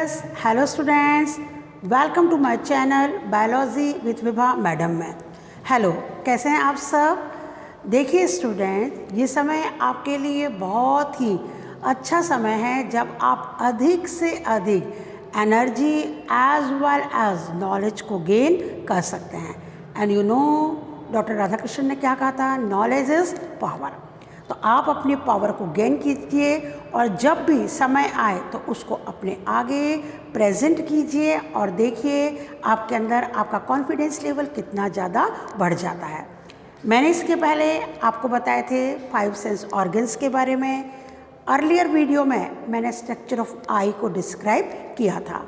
Dears, hello students, welcome to my channel biology with Vibha madam में। Hello, कैसे हैं आप सब? देखिए स्टूडेंट, ये समय आपके लिए बहुत ही अच्छा समय है जब आप अधिक से अधिक energy as well as knowledge को गेन कर सकते हैं। And you know, doctor Radhakrishnan ने क्या कहा था? Knowledge is power. तो आप अपनी पावर को गेन कीजिए और जब भी समय आए तो उसको अपने आगे प्रेजेंट कीजिए और देखिए आपके अंदर आपका कॉन्फिडेंस लेवल कितना ज़्यादा बढ़ जाता है। मैंने इसके पहले आपको बताए थे 5 सेंस ऑर्गन्स के बारे में। अर्लियर वीडियो में मैंने स्ट्रक्चर ऑफ आई को डिस्क्राइब किया था।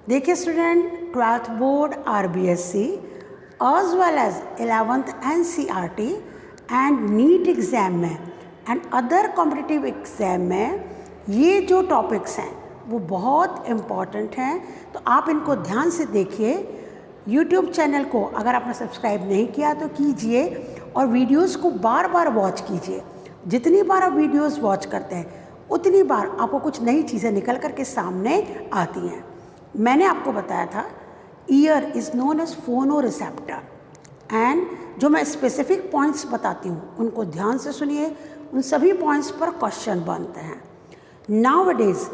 देखिए student, 12th board RBSC as well as 11th NCERT and NEET exam में एंड अदर कॉम्पिटिटिव एग्ज़ाम में ये जो टॉपिक्स हैं वो बहुत इम्पॉर्टेंट हैं। तो आप इनको ध्यान से देखिए। यूट्यूब चैनल को अगर आपने सब्सक्राइब नहीं किया तो कीजिए और वीडियोस को बार बार वॉच कीजिए। जितनी बार आप वीडियोस वॉच करते हैं उतनी बार आपको कुछ नई चीज़ें निकल कर के सामने आती हैं। मैंने आपको बताया था ईयर इज़ नोन एज फोनो रिसेप्टर एंड जो मैं स्पेसिफिक पॉइंट्स बताती हूँ उनको ध्यान से सुनिए। उन सभी पॉइंट्स पर क्वेश्चन बनते हैं। Nowadays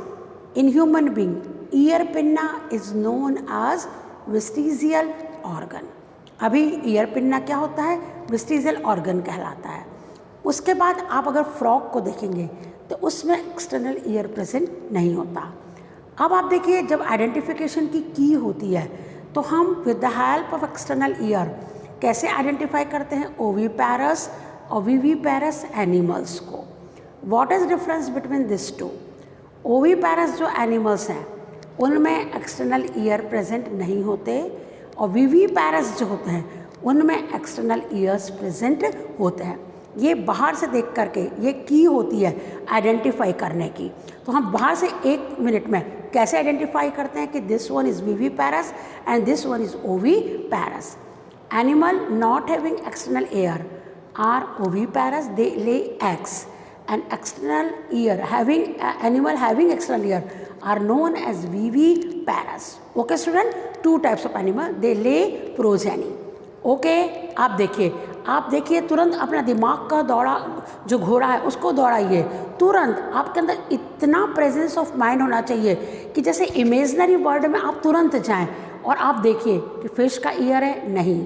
in human being ear pinna is known as vestigial organ. अभी ईयर पिन्ना क्या होता है? वेस्टिजियल ऑर्गन कहलाता है। उसके बाद आप अगर फ्रॉग को देखेंगे तो उसमें एक्सटर्नल ईयर प्रेजेंट नहीं होता। अब आप देखिए, जब आइडेंटिफिकेशन की की होती है तो हम with the help of external ear कैसे आइडेंटिफाई करते हैं ओविपैरस और विविपैरस एनिमल्स को। What is difference between this two? Oviparous जो एनिमल्स हैं उनमें एक्सटर्नल ईयर प्रेजेंट नहीं होते और विविपैरस जो होते हैं उनमें एक्सटर्नल ईयर्स प्रेजेंट होते हैं। ये बाहर से देख करके ये की होती है आइडेंटिफाई करने की। तो हम बाहर से 1 मिनट में कैसे आइडेंटिफाई करते हैं कि this one is viviparous and this one is oviparous. Animal not having external ear are oviparous, they lay eggs, and external ear having animal having external ear are known as viviparous. Okay student, 2 types of animal, they lay progeny. Okay, आप देखिए तुरंत अपना दिमाग का दौड़ा जो घोड़ा है उसको दौड़ाइए। तुरंत आपके अंदर इतना प्रेजेंस ऑफ माइंड होना चाहिए कि जैसे इमेजनरी वर्ल्ड में आप तुरंत जाएं और आप देखिए कि फिश का ईयर है, नहीं।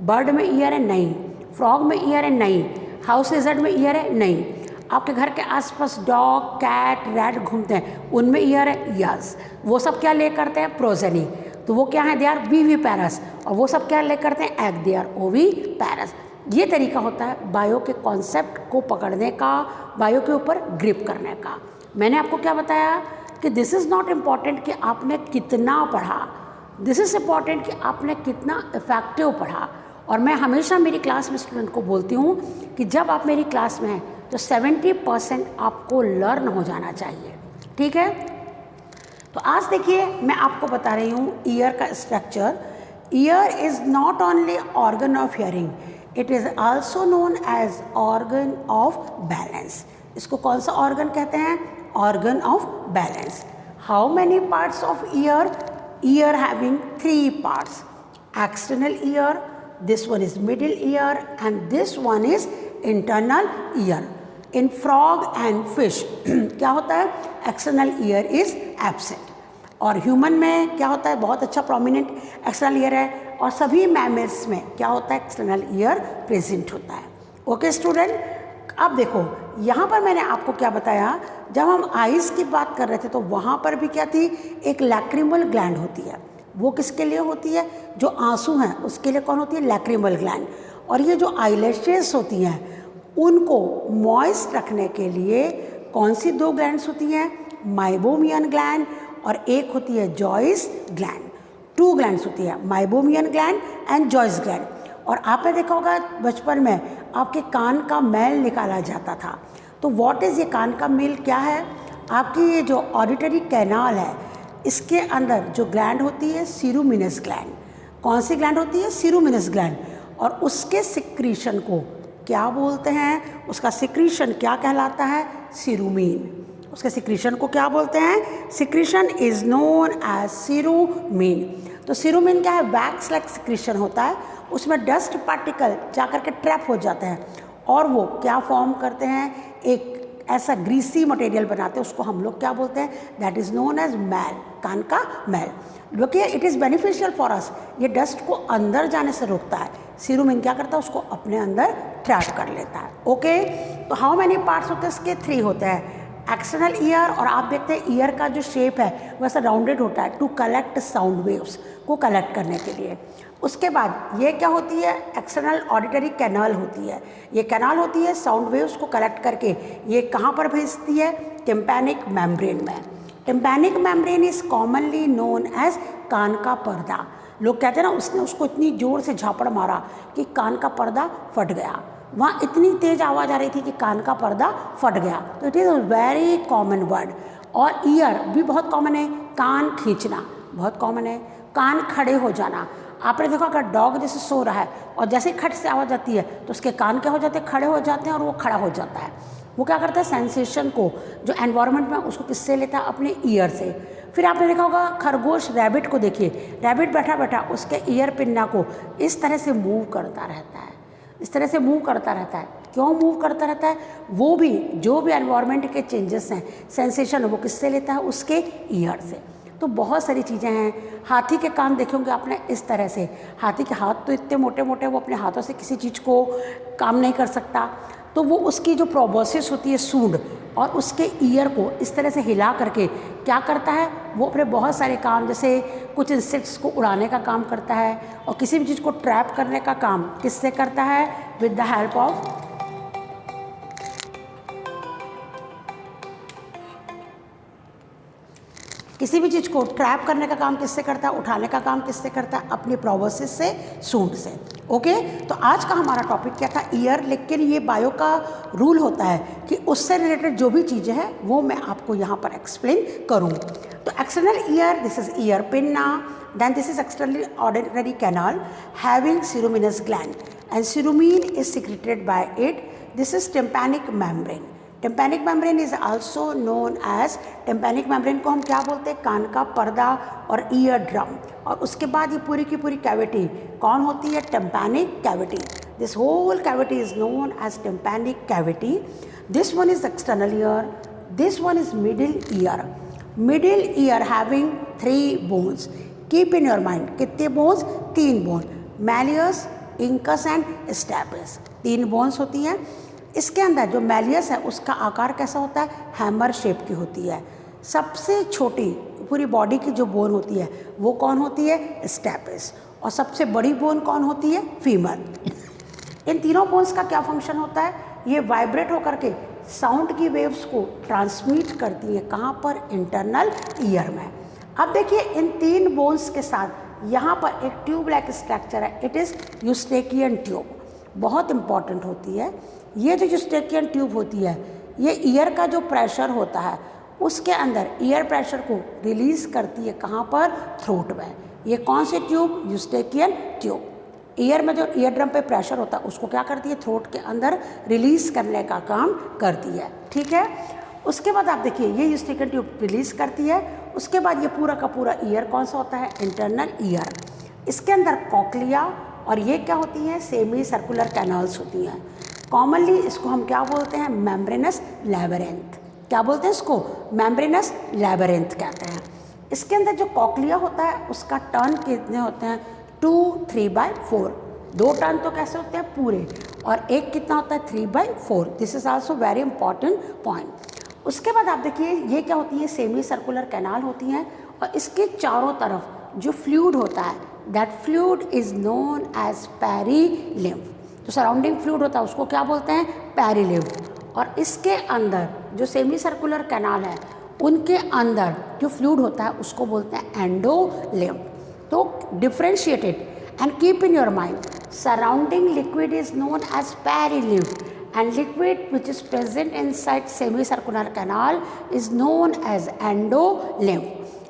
बर्ड में ईयर है, नहीं। फ्रॉग में ईयर है, नहीं। हाउस लिजर्ड में ईयर है, नहीं। आपके घर के आसपास डॉग, कैट, रैट घूमते हैं, उनमें ईयर है, यस। वो सब क्या ले करते हैं? प्रोजेनी। तो वो क्या है? They are viviparous. और वो सब क्या ले करते हैं? Egg, they are oviparous. ये तरीका होता है बायो के कॉन्सेप्ट को पकड़ने का, बायो के ऊपर ग्रिप करने का। मैंने आपको क्या बताया कि दिस इज़ नॉट इम्पॉर्टेंट कि आपने कितना पढ़ा, दिस इज़ इम्पॉर्टेंट कि आपने कितना इफेक्टिव पढ़ा। और मैं हमेशा मेरी क्लास में स्टूडेंट को बोलती हूँ कि जब आप मेरी क्लास में हैं तो 70% आपको लर्न हो जाना चाहिए, ठीक है? तो आज देखिए मैं आपको बता रही हूँ ईयर का स्ट्रक्चर। Ear is not only organ of hearing, it is also known as organ of balance. इसको कौन सा ऑर्गन कहते हैं? Organ of balance. How many parts of ear? Ear having 3 parts. External ear, this one is middle ear and this one is internal ear. In frog and fish क्या होता है? External ear is absent. और human में क्या होता है? बहुत अच्छा prominent external ear है। और सभी mammals में क्या होता है? External ear present होता है। ओके स्टूडेंट, अब देखो यहाँ पर मैंने आपको क्या बताया, जब हम आइज़ की बात कर रहे थे तो वहाँ पर भी क्या थी? एक लैक्रिमल ग्लैंड होती है। वो किसके लिए होती है? जो आंसू हैं उसके लिए कौन होती है? Lacrimal gland. और ये जो आईलैशेस होती हैं उनको मॉइस्ट रखने के लिए कौन सी 2 ग्लैंड्स होती हैं? माइबोमियन ग्लैंड और एक होती है जॉइस ग्लैंड। 2 ग्लैंड्स होती है, माइबोमियन ग्लैंड एंड जॉइस ग्लैंड। और आपने देखा होगा बचपन में आपके कान का मैल निकाला जाता था। तो व्हाट इज़ ये कान का मैल क्या है? आपकी ये जो ऑडिटरी कैनाल है इसके अंदर जो ग्लैंड होती है सीरूमिनस ग्लैंड। कौन सी ग्लैंड होती है? सीरूमिनस ग्लैंड। और उसके सिक्रीशन को क्या बोलते हैं? उसका सिक्रीशन क्या कहलाता है? सीरूमीन। उसके सिक्रीशन को क्या बोलते हैं? Secretion is known as cerumen. तो सीरोमीन क्या है? वैक्स लाइक सिक्रीशन होता है, उसमें डस्ट पार्टिकल जाकर के ट्रैप हो जाते हैं और वो क्या फॉर्म करते हैं? एक ऐसा ग्रीसी मटेरियल बनाते हैं, उसको हम लोग क्या बोलते हैं? दैट इज़ नोन एज मैल, कान का मैल। देखिए it is beneficial for us, ये डस्ट को अंदर जाने से रोकता है। सीरोमीन क्या करता है? उसको अपने अंदर ट्रैप कर लेता है। ओके, तो हाउ मैनी पार्ट्स होते हैं इसके? 3 होते हैं। एक्सटर्नल ईयर, और आप देखते हैं ईयर का जो शेप है वैसा राउंडेड होता है टू कलेक्ट साउंड वेव्स को कलेक्ट करने के लिए। उसके बाद ये क्या होती है? एक्सटर्नल ऑडिटरी कैनाल होती है। ये कैनाल होती है साउंड वेव्स को कलेक्ट करके ये कहाँ पर भेजती है? टिम्पैनिक मेम्ब्रेन में। Tympanic membrane is commonly known as कान का पर्दा। लोग कहते हैं ना, उसने उसको इतनी ज़ोर से झापड़ मारा कि कान का पर्दा फट गया। वहाँ इतनी तेज़ आवाज़ आ रही थी कि कान का पर्दा फट गया। तो it is a very common word. और ईयर भी बहुत कॉमन है। कान खींचना बहुत कॉमन है। कान खड़े हो जाना, आपने देखा अगर डॉग जैसे सो रहा है और जैसे ही खट से आवाज़ आती है तो उसके कान क्या हो जाते हैं? खड़े हो जाते हैं और वो खड़ा हो जाता है। वो क्या करता है? सेंसेशन को जो एनवायरनमेंट में उसको किससे लेता है? अपने ईयर से। फिर आपने देखा होगा खरगोश, रैबिट को देखिए, रैबिट बैठा बैठा उसके ईयर पिन्ना को इस तरह से मूव करता रहता है, इस तरह से मूव करता रहता है। क्यों मूव करता रहता है? वो भी जो भी एनवायरनमेंट के चेंजेस हैं, सेंसेशन वो किससे लेता है? उसके ईयर से। तो बहुत सारी चीज़ें हैं। हाथी के कान देखेंगे आपने इस तरह से। हाथी के हाथ तो इतने मोटे मोटे, वो अपने हाथों से किसी चीज़ को काम नहीं कर सकता। तो वो उसकी जो प्रोबोसिस होती है सूंड, और उसके ईयर को इस तरह से हिला करके क्या करता है? वो अपने बहुत सारे काम, जैसे कुछ इंसेक्ट्स को उड़ाने का काम करता है और किसी भी चीज़ को ट्रैप करने का काम किससे करता है? विद द हेल्प ऑफ किसी भी चीज़ को ट्रैप करने का काम किससे करता है? उठाने का काम किससे करता है? अपनी प्रोबोसिस से, सूंड से। ओके, तो आज का हमारा टॉपिक क्या था? ईयर। लेकिन ये बायो का रूल होता है कि उससे रिलेटेड जो भी चीज़ें हैं वो मैं आपको यहाँ पर एक्सप्लेन करूँ। तो external ear, this is ear pinna, then this is external auditory canal having ceruminous gland and cerumen is secreted by it. This is tympanic membrane. Tympanic membrane is also known as, tympanic membrane को हम क्या बोलते हैं? कान का पर्दा और ear drum. और उसके बाद ये पूरी की पूरी कैविटी कौन होती है? Tympanic cavity. This hole cavity is known as tympanic cavity. This one is external ear, this one is middle ear. Middle ear having 3 bones. Keep in your mind, कितने bones? 3 bone, malleus, incus and stapes. 3 bones होती हैं। इसके अंदर जो malleus है उसका आकार कैसा होता है? हैमर शेप की होती है। सबसे छोटी पूरी बॉडी की जो बोन होती है वो कौन होती है? स्टैपिस। और सबसे बड़ी बोन कौन होती है? फीमर। इन तीनों बोन्स का क्या फंक्शन होता है? ये वाइब्रेट होकर के साउंड की वेव्स को ट्रांसमिट करती है। कहाँ पर? इंटरनल ईयर में। अब देखिए इन 3 बोन्स के साथ यहाँ पर एक ट्यूब लाइक स्ट्रक्चर है, इट इज़ यूस्टेकियन ट्यूब। बहुत इंपॉर्टेंट होती है ये जो यूस्टेकियन ट्यूब होती है। ये ईयर का जो प्रेशर होता है उसके अंदर ईयर प्रेशर को रिलीज़ करती है। कहाँ पर? थ्रोट में। ये कौन सी ट्यूब? Eustachian tube. ईयर में जो ईयर ड्रम पे प्रेशर होता है उसको क्या करती है? थ्रोट के अंदर रिलीज़ करने का काम करती है। ठीक है, उसके बाद आप देखिए ये यूस्टेकियन ट्यूब रिलीज़ करती है। उसके बाद ये पूरा का पूरा ईयर कौन सा होता है? Internal ear. इसके अंदर कॉक्लिया और ये क्या होती हैं? सेमी सर्कुलर कैनाल्स होती हैं। कॉमनली इसको हम क्या बोलते हैं? Membranes labyrinth. क्या बोलते हैं इसको? मेम्ब्रेनस लैबिरिंथ कहते हैं। इसके अंदर जो कॉक्लिया होता है उसका टर्न कितने होते हैं? 2/3/4। 2 टर्न तो कैसे होते हैं? पूरे। और एक कितना होता है? 3/4। This is also very important point. उसके बाद आप देखिए ये क्या होती है? सेमी सर्कुलर कैनाल होती हैं और इसके चारों तरफ जो फ्लूइड होता है that fluid is known as perilymph. जो सराउंडिंग फ्लूइड होता है उसको क्या बोलते हैं? पेरिलिम्फ। और इसके अंदर जो सेमी सर्कुलर कैनाल है उनके अंदर जो फ्लूइड होता है उसको बोलते हैं एंडोलिम्फ। तो differentiated and keep in your mind, surrounding liquid is known as perilymph and liquid which is present inside semicircular canal is known as endolymph।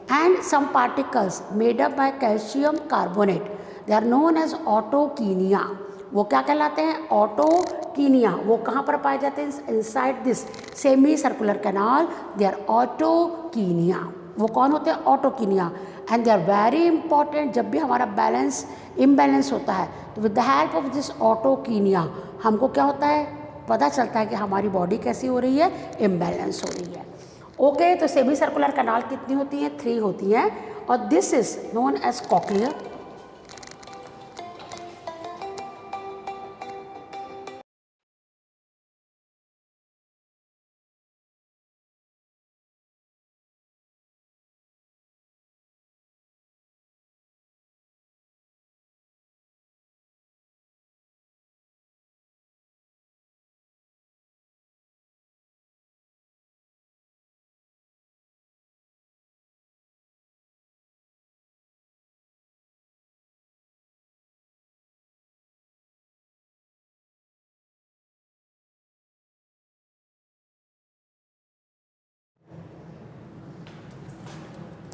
And some particles made up by calcium carbonate, they are known as autokinia। वो क्या कहलाते हैं? ऑटोकिनिया। Kenya वो कहाँ पर पाए जाते हैं? Inside this semi circular canal they are otoconia. वो कौन होते हैं? Otoconia. And they are very important. जब भी हमारा बैलेंस इम्बैलेंस होता है तो with the help of this otoconia हमको क्या होता है? पता चलता है कि हमारी बॉडी कैसी हो रही है? इम्बैलेंस हो रही है। ओके, तो सेमी सर्कुलर कैनाल कितनी होती हैं? 3 होती हैं और this is known as cochlea.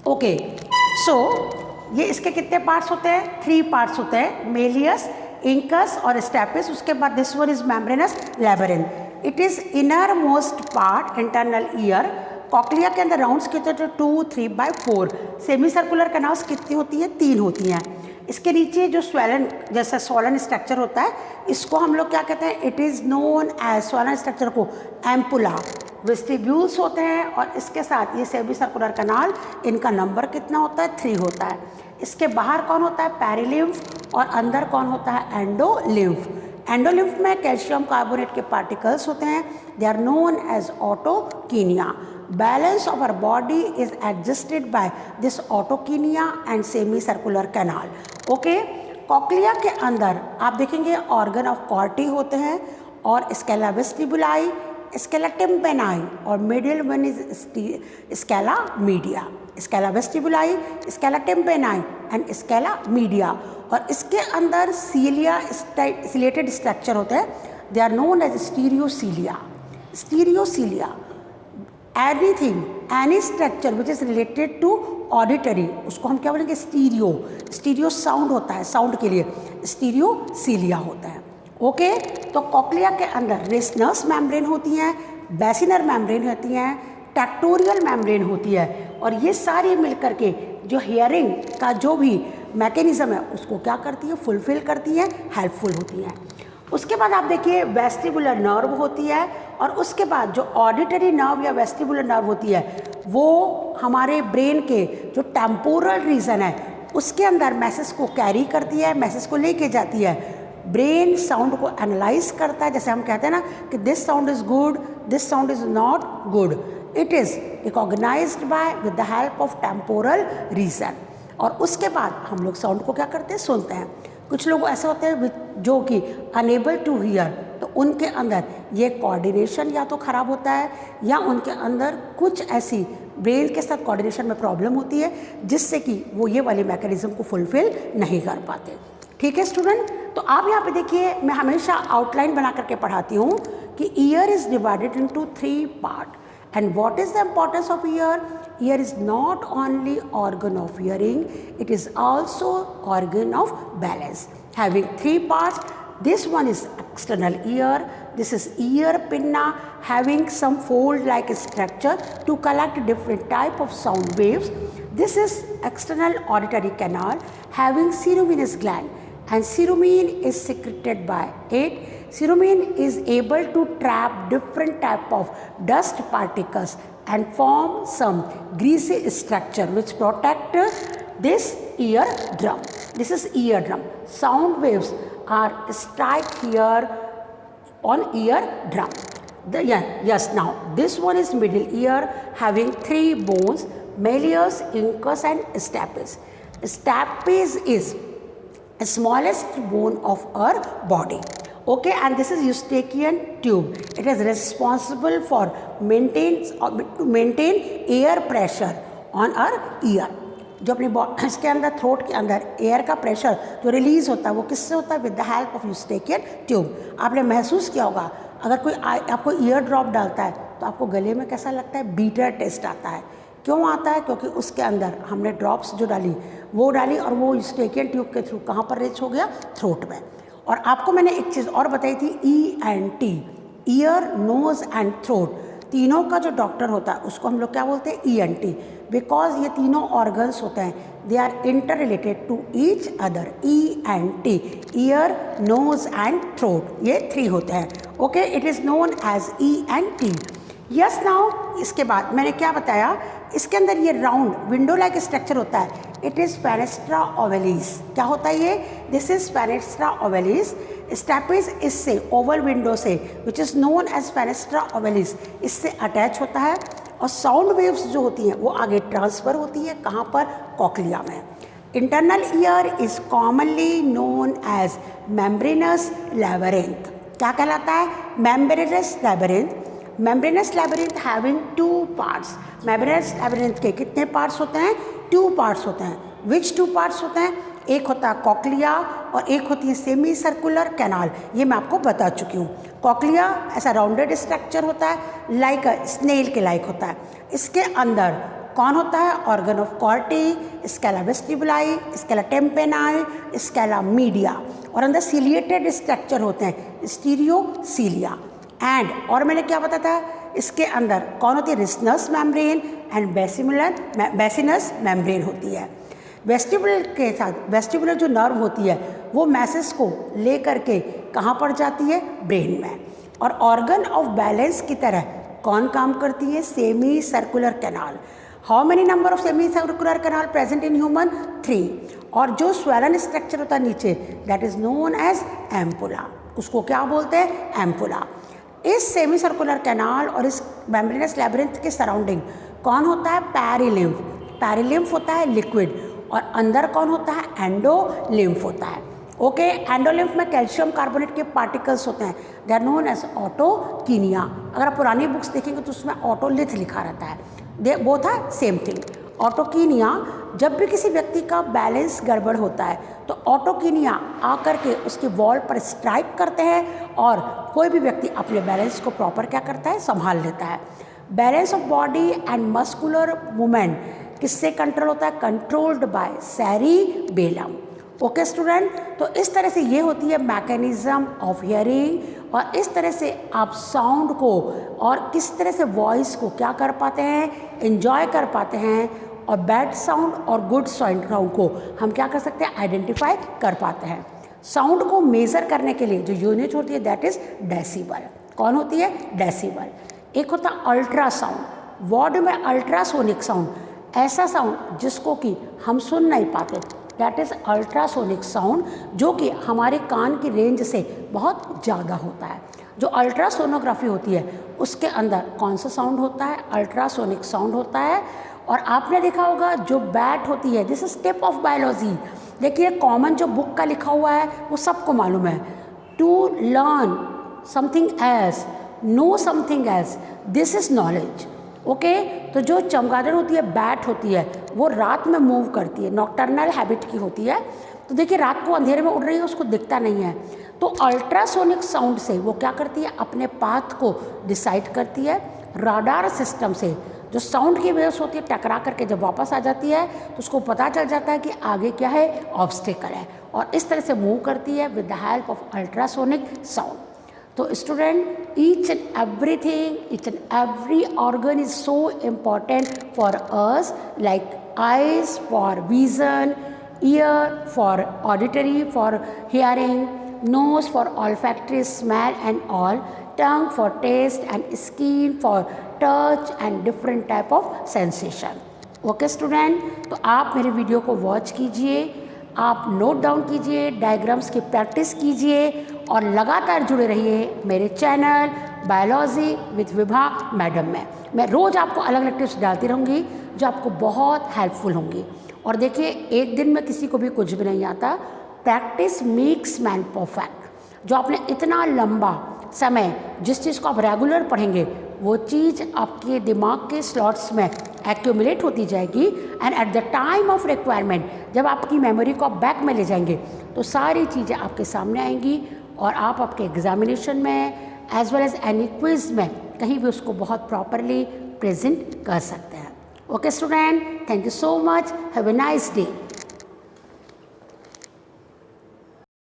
Okay, so ये इसके कितने पार्ट्स होते हैं? 3 पार्ट्स होते हैं, मेलियस, इंकस और स्टेपिस। उसके बाद this one is membranes labyrinth. It is inner most part internal ear. Cochlea के अंदर राउंड्स कितने होते हैं? 2, 3/4। सेमी सर्कुलर कैनाल्स कितनी होती हैं? 3 होती हैं। इसके नीचे जो स्वेलन जैसा स्वॉलन स्ट्रक्चर होता है इसको हम लोग क्या कहते हैं? It is known as swollen structure को एम्पुला। वेस्टिब्यूल्स होते हैं और इसके साथ ये सेमी सर्कुलर कैनाल, इनका नंबर कितना होता है? 3 होता है। इसके बाहर कौन होता है? पेरिलिम्फ। और अंदर कौन होता है? एंडोलिम्फ। एंडोलिम्फ में कैल्शियम कार्बोनेट के पार्टिकल्स होते हैं। They are known as otoconia. Balance of our body is adjusted by this otoconia and semi circular canal. Okay, cochlea के अंदर आप देखेंगे ऑर्गन ऑफ कॉर्टी होते हैं और स्केला वेस्टिबुलाई, स्केला टिम्पेनाई और middle one is scala media. Scala vestibuli, scala tympani and scala media. और इसके अंदर सीलिया सिलेटेड स्ट्रक्चर होते हैं। They are known as stereocilia. Stereocilia, anything, any structure which is related to auditory, उसको हम क्या बोलेंगे? स्टीरियो। स्टीरियो साउंड होता है, साउंड के लिए स्टीरियोसीलिया होता है। ओके, तो कॉक्लिया के अंदर रेसनस मेम्ब्रेन होती हैं, बेसिनर मेम्ब्रेन होती हैं, टेक्टोरियल मेम्ब्रेन होती है और ये सारी मिलकर के जो हियरिंग का जो भी मैकेनिज्म है उसको क्या करती है? फुलफिल करती है, हेल्पफुल होती हैं। उसके बाद आप देखिए वेस्टिबुलर नर्व होती है और उसके बाद जो ऑडिटरी नर्व या वेस्टिबुलर नर्व होती है वो हमारे ब्रेन के जो टेम्पोरल रीजन है उसके अंदर मैसेज को कैरी करती है, मैसेज को लेके जाती है। ब्रेन साउंड को एनालाइज करता है, जैसे हम कहते हैं ना कि this sound is good, this sound is not good. It is recognised by with the help of temporal region. और उसके बाद हम लोग साउंड को क्या करते हैं? सुनते हैं। कुछ लोग ऐसे होते हैं जो कि अनेबल टू हियर, तो उनके अंदर ये कोऑर्डिनेशन या तो ख़राब होता है या उनके अंदर कुछ ऐसी ब्रेन के साथ कोऑर्डिनेशन में प्रॉब्लम होती है जिससे कि वो ये वाली मैकेनिज्म को फुलफिल नहीं कर पाते। ठीक है स्टूडेंट, तो आप यहाँ पे देखिए मैं हमेशा आउटलाइन बना करके पढ़ाती हूँ कि year is divided into 3 part. And what is the importance of ear? Ear is not only organ of hearing, it is also organ of balance. Having 3 parts, this one is external ear, this is ear pinna having some fold like structure to collect different type of sound waves. This is external auditory canal having ceruminous gland and cerumen is secreted by it. Cerumen is able to trap different type of dust particles and form some greasy structure which protect this eardrum. This is eardrum. Sound waves are strike here on eardrum. Yes, now this one is middle ear having 3 bones, malleus, incus and stapes. Stapes is the smallest bone of our body. Okay, and this is eustachian tube. It is responsible for maintain air pressure on our ear. जो अपनी इसके अंदर throat के अंदर air का pressure जो release होता है वो किससे होता है? With the help of Eustachian tube. आपने महसूस किया होगा अगर कोई आपको ईयर ड्रॉप डालता है तो आपको गले में कैसा लगता है? बीटर टेस्ट आता है। क्यों आता है? क्योंकि उसके अंदर हमने ड्रॉप्स जो डाली वो डाली और वो यूस्टेकियन ट्यूब के थ्रू कहाँ पर रीच हो गया? थ्रोट में। और आपको मैंने एक चीज़ और बताई थी, ENT, ear, nose and throat, तीनों का जो डॉक्टर होता है उसको हम लोग क्या बोलते हैं, ENT, बिकॉज ये तीनों ऑर्गन्स होते हैं, they are interrelated to each other. ENT, ear, nose and throat, ये 3 होते हैं। Okay, it is known as ENT। Yes, now इसके बाद मैंने क्या बताया, इसके अंदर ये राउंड विंडो लाइक स्ट्रक्चर होता है, इट इज़ फेनेस्ट्रा ओवलिस। क्या होता है ये, this is fenestra ovalis, stapes इससे ओवल विंडो से which is known as fenestra ovalis, इससे अटैच होता है। और साउंड वेव्स जो होती हैं वो आगे ट्रांसफ़र होती है, कहाँ पर, कॉक्लिया में। Internal ear is commonly known as membranous labyrinth. क्या कहलाता है, membranous labyrinth. Membranous labyrinth having 2 parts. Membranous labyrinth के कितने पार्ट्स होते हैं, 2 पार्ट्स होते हैं। विच 2 पार्ट्स होते हैं, एक होता है कॉक्लिया और एक होती है सेमी सर्कुलर कैनाल, ये मैं आपको बता चुकी हूँ। कॉक्लिया ऐसा राउंडेड स्ट्रक्चर होता है, लाइक अ स्नेल के लाइक होता है। इसके अंदर कौन होता है, organ of corti, scala vestibuli, scala tympani, scala media, और अंदर सिलिएटेड स्ट्रक्चर होते हैं, स्टीरियोसीलिया। एंड और मैंने क्या बताया था, इसके अंदर कौन होती है, रिसनस मेम्ब्रेन एंड बेसिनस मेम्ब्रेन होती है। वेस्टिबुलर के साथ, वेस्टिबुलर जो नर्व होती है वो मैसेज को ले करके कहाँ पर जाती है, ब्रेन में। और ऑर्गन ऑफ बैलेंस की तरह कौन काम करती है, semi circular canal. How many number of semi circular canal present in human, 3। और जो स्वेलन स्ट्रक्चर होता है नीचे, that is known as ampulla, उसको क्या बोलते हैं, एम्पुला। इस सेमी सर्कुलर कैनाल और इस मेम्ब्रेनस लैबिरिंथ के सराउंडिंग कौन होता है, पैरीलिम्फ। पैरीलिम्फ होता है लिक्विड, और अंदर कौन होता है, एंडोलिम्फ होता है। ओके, एंडोलिम्फ में कैल्शियम कार्बोनेट के पार्टिकल्स होते हैं, दे आर नोन एज ऑटोकिनिया। अगर आप पुरानी बुक्स देखेंगे तो उसमें ऑटोलिथ लिखा रहता है, they both are same thing. Otoconia, जब भी किसी व्यक्ति का बैलेंस गड़बड़ होता है तो ऑटोकिनिया आकर के उसके वॉल पर स्ट्राइक करते हैं और कोई भी व्यक्ति अपने बैलेंस को प्रॉपर क्या करता है, संभाल लेता है। Balance of body and muscular movement किससे कंट्रोल होता है, controlled by cerebellum. Okay student, तो इस तरह से ये होती है मैकेनिज्म ऑफ हियरिंग, और इस तरह से आप साउंड को और किस तरह से वॉइस को क्या कर पाते हैं, एंजॉय कर पाते हैं, और बैड साउंड और गुड साउंड को हम क्या कर सकते हैं, आइडेंटिफाई कर पाते हैं। साउंड को मेज़र करने के लिए जो यूनिट होती है दैट इज़ डेसिबल। कौन होती है, डेसिबल। एक होता है अल्ट्रासाउंड, वर्ड में अल्ट्रासोनिक साउंड, ऐसा साउंड जिसको कि हम सुन नहीं पाते, दैट इज़ अल्ट्रासोनिक साउंड, जो कि हमारे कान की रेंज से बहुत ज़्यादा होता है। जो अल्ट्रासोनोग्राफी होती है उसके अंदर कौन सा साउंड होता है, अल्ट्रासोनिक साउंड होता है। और आपने देखा होगा जो बैट होती है, this is tip of biology. देखिए कॉमन जो बुक का लिखा हुआ है वो सबको मालूम है, to learn something else, know something else, this is knowledge. Okay, तो जो चमगादड़ होती है, बैट होती है, वो रात में मूव करती है, नॉक्टर्नल हैबिट की होती है। तो देखिए रात को अंधेरे में उड़ रही है, उसको दिखता नहीं है, तो अल्ट्रासोनिक साउंड से वो क्या करती है, अपने पाथ को डिसाइड करती है। राडार सिस्टम से जो साउंड की वेव्स होती है टकरा करके जब वापस आ जाती है तो उसको पता चल जाता है कि आगे क्या है, ऑब्स्टेकल है, और इस तरह से मूव करती है with the help of ultrasonic sound. तो student, each and everything, each and every organ is so important for us, like eyes for vision, ear for auditory, for hearing, nose for olfactory smell and all, tongue for taste and skin for touch and different type of sensation. Okay student, तो आप मेरे video को watch कीजिए, आप note down कीजिए, diagrams की practice कीजिए और लगातार जुड़े रहिए मेरे channel biology with Vibha madam में। मैं रोज़ आपको अलग अलग टिप्स डालती रहूँगी जो आपको बहुत हेल्पफुल होंगी। और देखिए एक दिन में किसी को भी कुछ भी नहीं आता, प्रैक्टिस मेक्स मैन परफेक्ट। जो आपने इतना लंबा समय जिस चीज़ को आप रेगुलर पढ़ेंगे वो चीज़ आपके दिमाग के स्लॉट्स में एक्यूमुलेट होती जाएगी, and at the time of requirement जब आपकी मेमोरी को आप बैक में ले जाएंगे तो सारी चीज़ें आपके सामने आएंगी और आप आपके एग्जामिनेशन में as well as any quiz में कहीं भी उसको बहुत प्रॉपरली प्रेजेंट कर सकते हैं। Okay student, thank you so much, have a nice day.